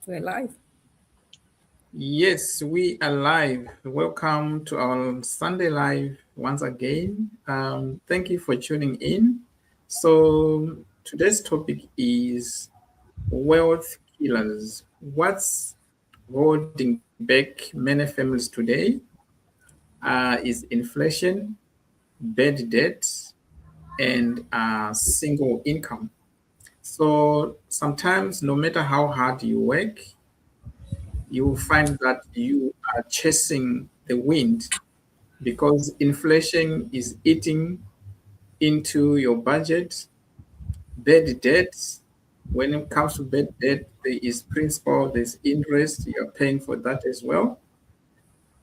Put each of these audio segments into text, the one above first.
We're live. Yes, we are live. Welcome to our Sunday Live once again. Thank you for tuning in. So, today's topic is wealth killers. What's holding back many families today is inflation, bad debt, and single income. So, sometimes, no matter how hard you work, you will find that you are chasing the wind because inflation is eating into your budget. Bad debt, when it comes to bad debt, there is principal, there's interest, you're paying for that as well.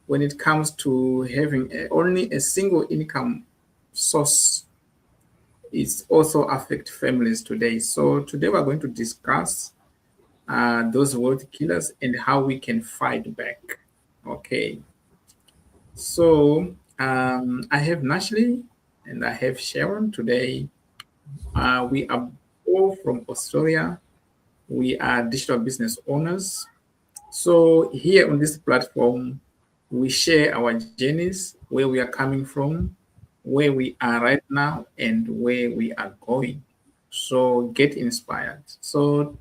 When it comes to having only a single income source, it also affect families today. So today we're going to discuss those world killers and how we can fight back. Okay. So I have Nashley and I have Sharon today. We are all from Australia. We are digital business owners. So here on this platform, we share our journeys, where we are coming from, where we are right now, and where we are going. So get inspired. So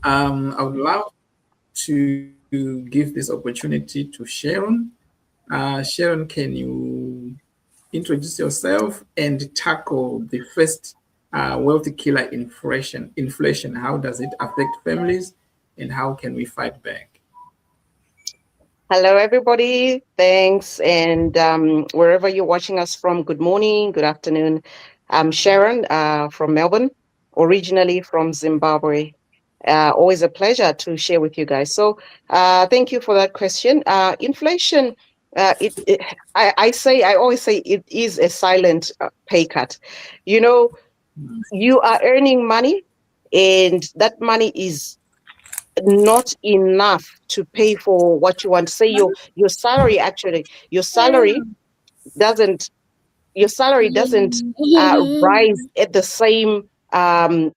I would love to give this opportunity to Sharon. Sharon, can you introduce yourself and tackle the first wealthy killer inflation? Inflation, how does it affect families, and how can we fight back? Hello, everybody. Thanks. And wherever you're watching us from, good morning, good afternoon. I'm Sharon from Melbourne, originally from Zimbabwe. Always a pleasure to share with you guys. So thank you for that question. Inflation, I always say it is a silent pay cut. You know, you are earning money and that money is not enough to pay for what you want. Say your salary actually doesn't your salary doesn't rise at the same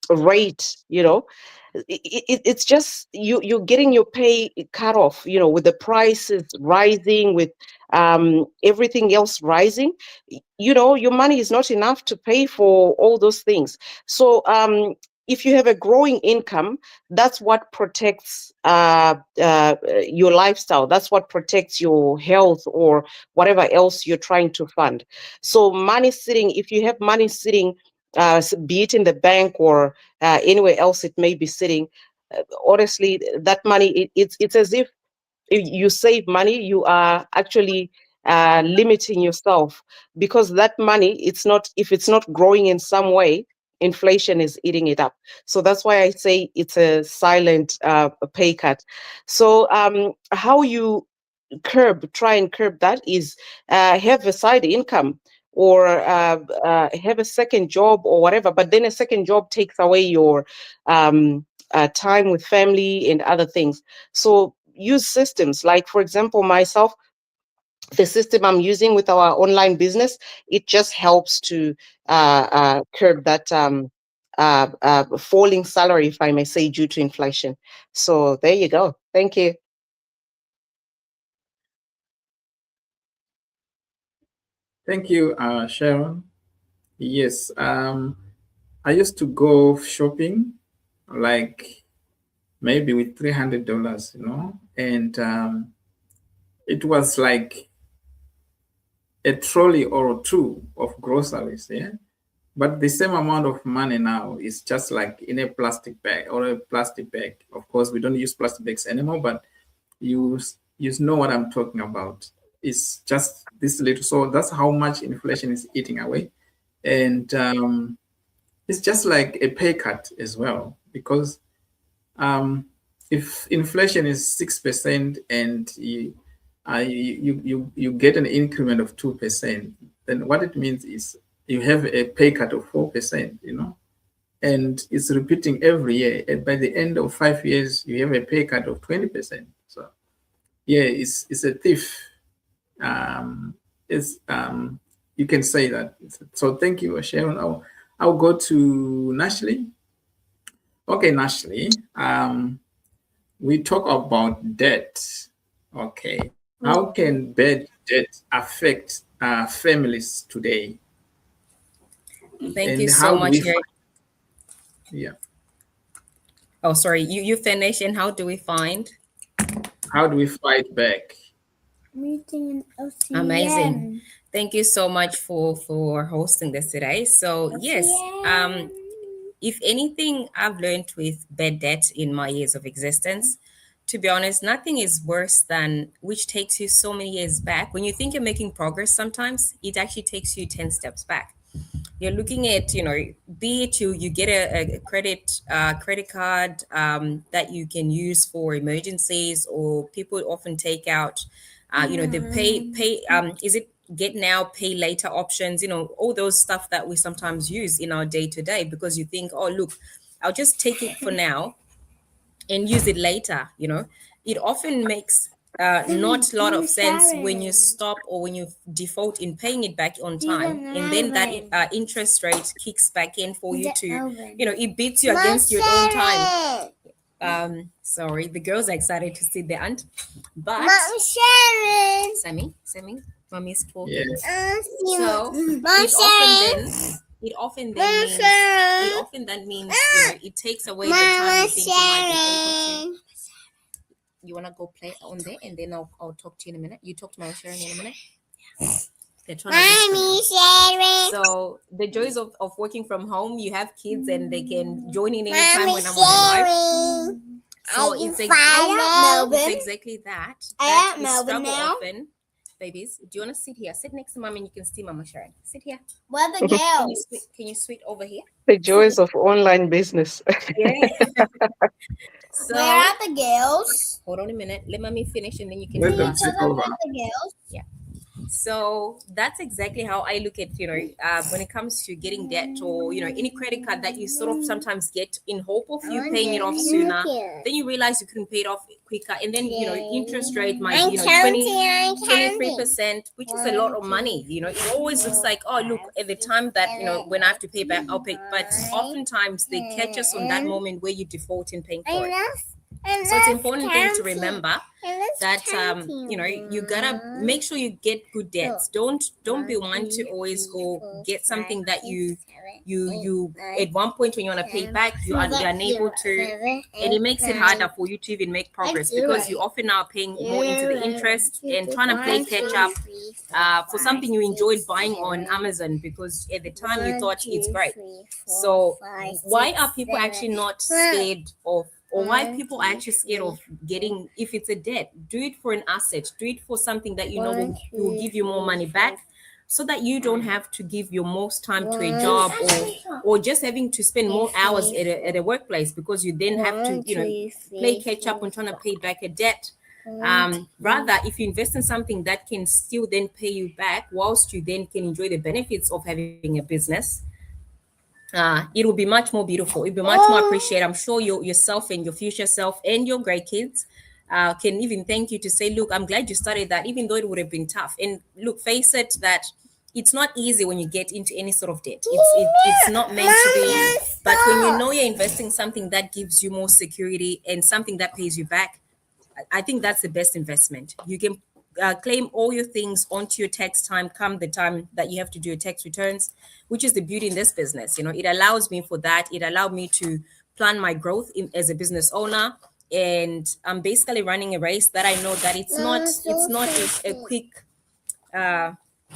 rate. It's just you're getting your pay cut off. With the prices rising, with everything else rising. Your money is not enough to pay for all those things. So if you have a growing income, that's what protects your lifestyle. That's what protects your health or whatever else you're trying to fund. So money sitting, if you have money sitting, be it in the bank or anywhere else it may be sitting, honestly, that money, it's as if you save money, you are actually limiting yourself, because that money, if it's not growing in some way, inflation is eating it up. So that's why I say it's a silent pay cut. So how you try and curb that is have a side income, or have a second job or whatever, but then a second job takes away your time with family and other things. So use systems like, for example, myself, the system I'm using with our online business, it just helps to curb that falling salary, if I may say, due to inflation. So there you go. Thank you. Thank you, Sharon. Yes, I used to go shopping like maybe with $300, and it was like a trolley or two of groceries, yeah. But the same amount of money now is just like in a plastic bag or a plastic bag. Of course, we don't use plastic bags anymore, but you know what I'm talking about. It's just this little. So that's how much inflation is eating away, and it's just like a pay cut as well, because um, if inflation is 6% and you get an increment of 2%, then what it means is you have a pay cut of 4%, and it's repeating every year. And by the end of 5 years, you have a pay cut of 20%. So yeah, it's a thief. It's You can say that. So thank you, Sharon. I'll go to Nashley. Okay, Nashley. we talk about debt. Okay. How can bad debt affect families today? Thank And you so how do much, we Gary. yeah. Oh, sorry, you finish, and how do we find? How do we fight back? Meeting in Amazing. Thank you so much for hosting this today. So yes, if anything I've learned with bad debt in my years of existence, to be honest, nothing is worse than which takes you so many years back. When you think you're making progress, sometimes it actually takes you 10 steps back. You're looking at, be it you get a credit card that you can use for emergencies, or people often take out the pay is it get now pay later options, all those stuff that we sometimes use in our day to day, because you think, oh look, I'll just take it for now and use it later. It often makes not a lot of sense when you stop or when you default in paying it back on time, and then that interest rate kicks back in for you to, it beats you against your own time. Sorry, the girls are excited to see their aunt, but Sammy, mommy's talking. Yes. So it often then means it takes away the time you think you might be able to. You wanna go play on there, and then I'll talk to you in a minute. You talk to Mama Sharon in a minute. They're trying to so the joys of working from home, you have kids and they can join in anytime when I'm on live. So it's exactly that. That we struggle often. Babies, do you want to sit here? Sit next to Mom and you can see Mama Sharon. Sit here. Where are the girls? Can you sit over here? The joys of online business. Yeah. So, where are the girls? Hold on a minute. Let Mommy finish and then you can Let see. them take over. The girls. Yeah. So that's exactly how I look at, when it comes to getting debt or, any credit card that you sort of sometimes get in hope of you paying it off sooner. Then you realize you couldn't pay it off quicker. And then, interest rate might, 23%, which is a lot of money. It always looks like, oh, look, at the time that, when I have to pay back, I'll pay. But oftentimes they catch us on that moment where you default in paying for it. So it's important thing to remember that you gotta make sure you get good debts. Don't be one to always go get something that you at one point when you want to pay back you're unable to, and it makes it harder for you to even make progress because you often are paying more into the interest and trying to play catch up for something you enjoyed buying on Amazon because at the time you thought it's great. So why are people actually not scared of, or why people are actually scared of getting, if it's a debt, do it for an asset, do it for something that will give you more money back, so that you don't have to give your most time to a job or just having to spend more hours at a workplace, because you then have to play catch up on trying to pay back a debt. Rather, if you invest in something that can still then pay you back whilst you then can enjoy the benefits of having a business, it will be much more beautiful. It'll be much more appreciated. I'm sure yourself and your future self and your great kids can even thank you to say, look, I'm glad you started that, even though it would have been tough. And look, face it, that it's not easy when you get into any sort of debt. It's not meant to be. But when you know you're investing something that gives you more security and something that pays you back, I think that's the best investment. You can claim all your things onto your tax time come the time that you have to do your tax returns, which is the beauty in this business. It allows me for that. It allowed me to plan my growth as a business owner, and I'm basically running a race that I know that it's not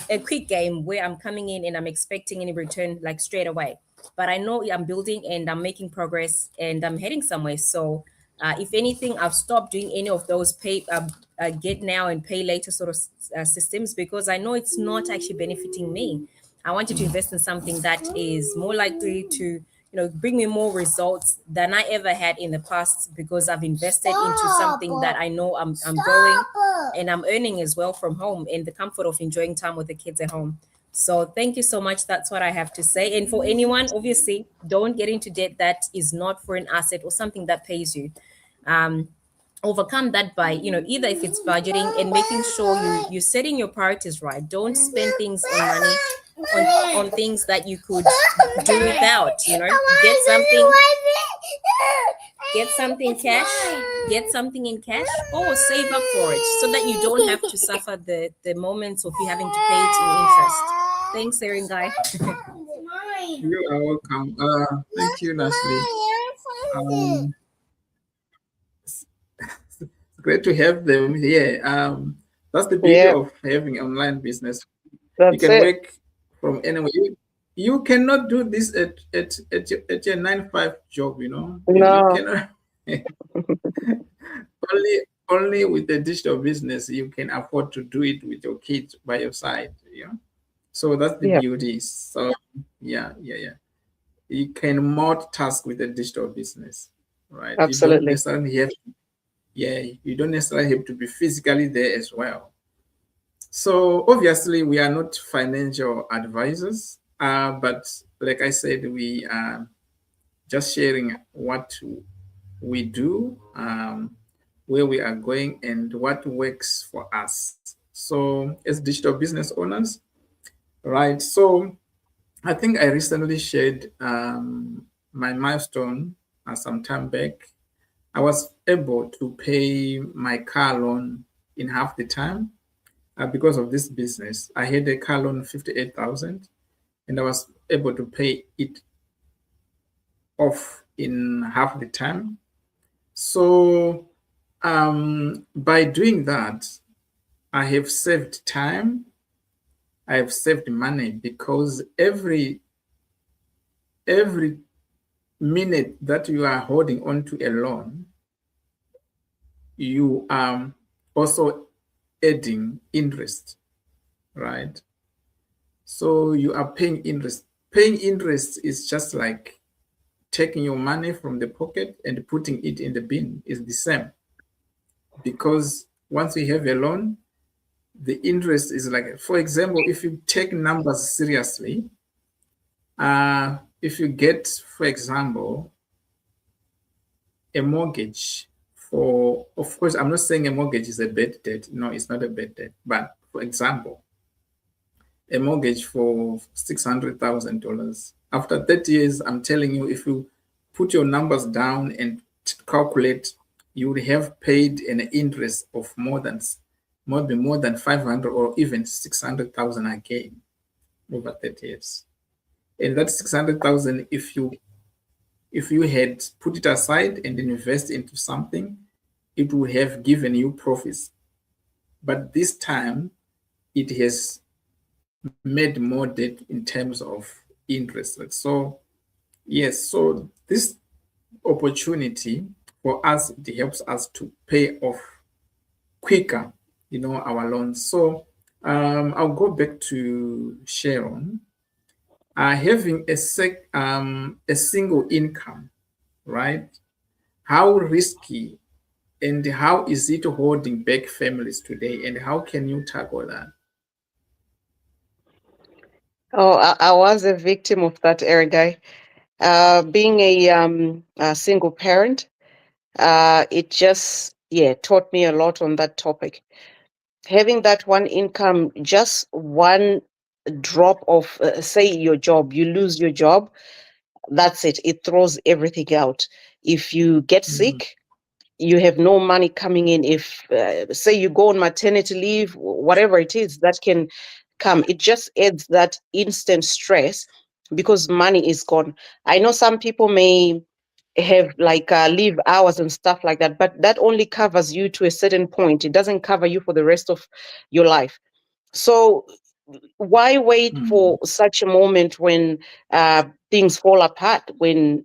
a quick game where I'm coming in and I'm expecting any return like straight away. But I know I'm building and I'm making progress and I'm heading somewhere. So if anything, I've stopped doing any of those pay get now and pay later sort of systems, because I know it's not actually benefiting me. I wanted to invest in something that is more likely to bring me more results than I ever had in the past, because I've invested into something that I know I'm growing and I'm earning as well from home and the comfort of enjoying time with the kids at home. So thank you so much. That's what I have to say. And for anyone, obviously, don't get into debt that is not for an asset or something that pays you. Overcome that by, either if it's budgeting and making sure you're setting your priorities right. Don't spend things on money on things that you could do without, get something. Get something cash, get something in cash, or save up for it so that you don't have to suffer the moments of you having to pay it in interest. Thanks, Eringai. You are welcome. Thank you, Nasli. Great to have them here. That's the beauty of having online business. You can work from anywhere. You cannot do this at your 9-to-5 job, you know. No. You cannot. only with the digital business you can afford to do it with your kids by your side, you know. So that's the beauty. So yeah. You can multitask with the digital business, right? Absolutely. You don't necessarily have you don't necessarily have to be physically there as well. So obviously we are not financial advisors, but like I said, we are just sharing what we do, where we are going, and what works for us. So as digital business owners, right? So I think I recently shared my milestone some time back. I was able to pay my car loan in half the time because of this business. I had a car loan of 58,000, and I was able to pay it off in half the time. So by doing that, I have saved time. I have saved money because every minute that you are holding on to a loan, you are also adding interest, right? So you are paying interest. Paying interest is just like taking your money from the pocket and putting it in the bin. Is the same, because once you have a loan, the interest is like, for example, if you take numbers seriously, if you get, for example, a mortgage for, of course, I'm not saying a mortgage is a bad debt. No, it's not a bad debt. But for example, a mortgage for $600,000. After 30 years, I'm telling you, if you put your numbers down and calculate, you would have paid an interest of more than 500 or even 600,000 again over 30 years. And that 600,000, if you had put it aside and invest into something, it would have given you profits. But this time, it has made more debt in terms of interest rate. So yes, so this opportunity for us, it helps us to pay off quicker, you know, our loans. So I'll go back to Sharon. Having a single income, right? How risky and how is it holding back families today, and how can you tackle that? Oh, I was a victim of that, Eringai. Being a single parent, it just taught me a lot on that topic. Having that one income, just one drop of, say, your job, you lose your job, that's it. It throws everything out. If you get sick, you have no money coming in. If, say, you go on maternity leave, whatever it is that can come, it just adds that instant stress because money is gone. I know some people may have like leave hours and stuff like that, but that only covers you to a certain point. It doesn't cover you for the rest of your life. So why wait for such a moment when things fall apart, when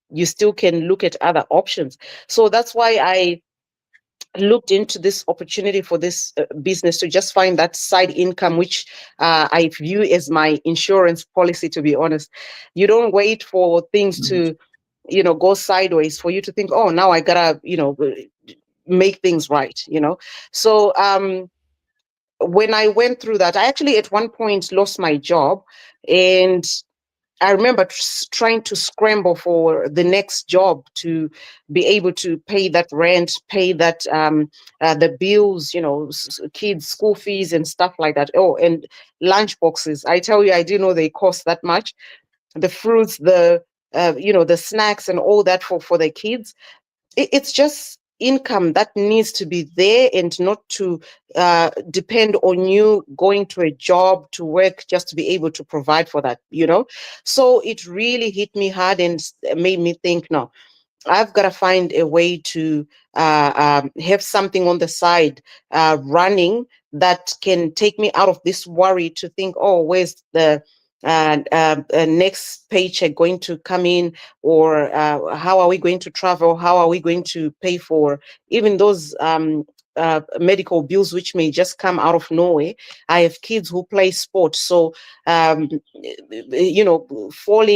you still can look at other options? So that's why I looked into this opportunity for this business, to just find that side income, which I view as my insurance policy, to be honest. You don't wait for things to, go sideways for you to think, oh, now I gotta, make things right, So when I went through that, I actually at one point lost my job, and I remember trying to scramble for the next job to be able to pay that rent, pay that the bills, kids' school fees and stuff like that. Oh, and lunch boxes. I tell you, I didn't know they cost that much. The fruits, the the snacks and all that for the kids. It's just income that needs to be there and not to depend on you going to a job to work just to be able to provide for that, So it really hit me hard and made me think, no, I've got to find a way to have something on the side running that can take me out of this worry to think, oh, where's the next paycheck going to come in, or how are we going to travel? How are we going to pay for even those medical bills, which may just come out of nowhere? I have kids who play sports, so falling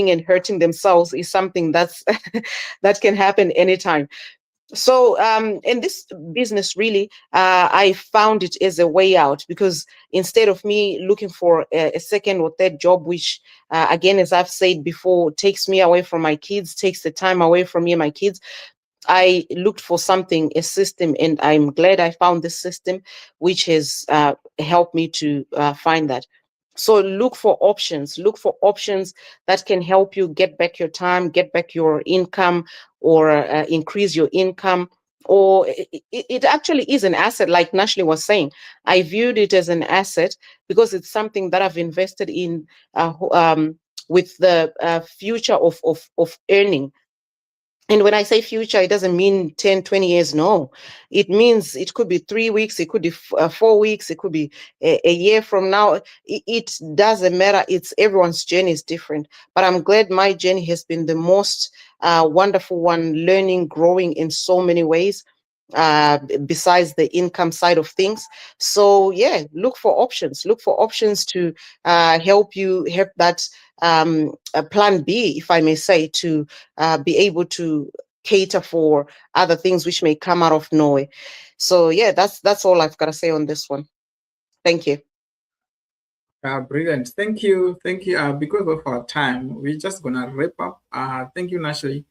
and hurting themselves is something that's that can happen anytime. So in this business, really, I found it as a way out, because instead of me looking for a second or third job, which again, as I've said before, takes me away from my kids, takes the time away from me and my kids, I looked for something, a system, and I'm glad I found this system, which has helped me to find that. So look for options that can help you get back your time, get back your income, or increase your income. Or it actually is an asset, like Nashley was saying. I viewed it as an asset because it's something that I've invested in with the future of earning. And when I say future, it doesn't mean 10, 20 years. No, it means it could be 3 weeks, it could be 4 weeks, it could be a year from now. It doesn't matter. It's everyone's journey is different. But I'm glad my journey has been the most wonderful one, learning, growing in so many ways, besides the income side of things. So yeah, look for options to help you have that a plan B, if I may say, to be able to cater for other things which may come out of nowhere. So yeah, that's all I've got to say on this one. Thank you. Brilliant. Thank you. Because of our time, we're just gonna wrap up. Thank you, Nashley.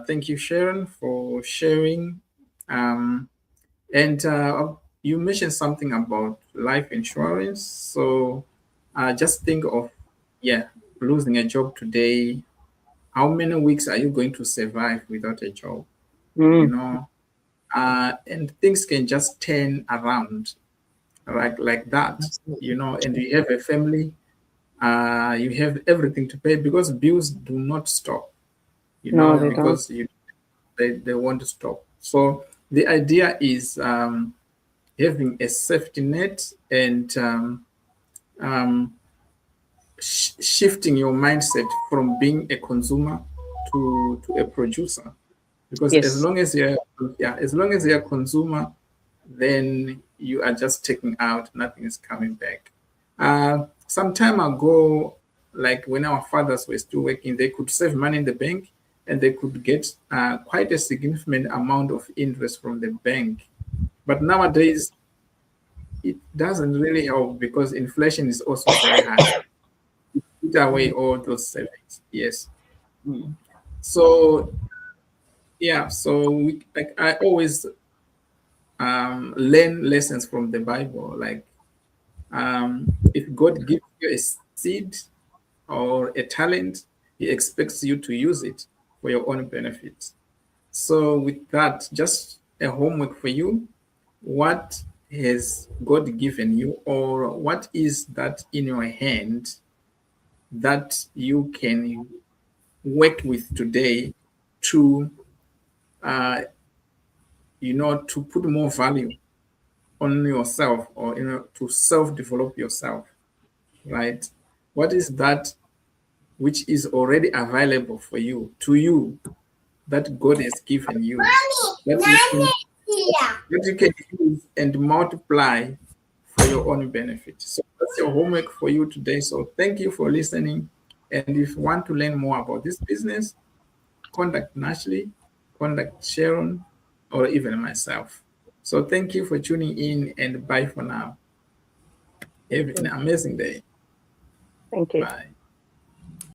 Thank you, Sharon, for sharing. And you mentioned something about life insurance. So just think of, losing a job today. How many weeks are you going to survive without a job? And things can just turn around like that, and you have a family, you have everything to pay, because bills do not stop, No, they because they won't stop. So the idea is having a safety net and shifting your mindset from being a consumer to a producer, because Yes. as long as you're a consumer, then you are just taking out, nothing is coming back. Some time ago, like when our fathers were still working, they could save money in the bank and they could get quite a significant amount of interest from the bank. But nowadays, it doesn't really help, because inflation is also very high. Put away all those savings. Yes. So I always learn lessons from the Bible. Like if God gives you a seed or a talent, He expects you to use it for your own benefit. So with that, just a homework for you: what has God given you, or what is that in your hand that you can work with today to to put more value on yourself, or to self-develop yourself, right? What is that which is already available for you, that God has given you, that you can use and multiply for your own benefit? So that's your homework for you today. So thank you for listening. And if you want to learn more about this business, contact Nashley, contact Sharon, or even myself. So thank you for tuning in, and bye for now. Have an amazing day. Thank you. Bye.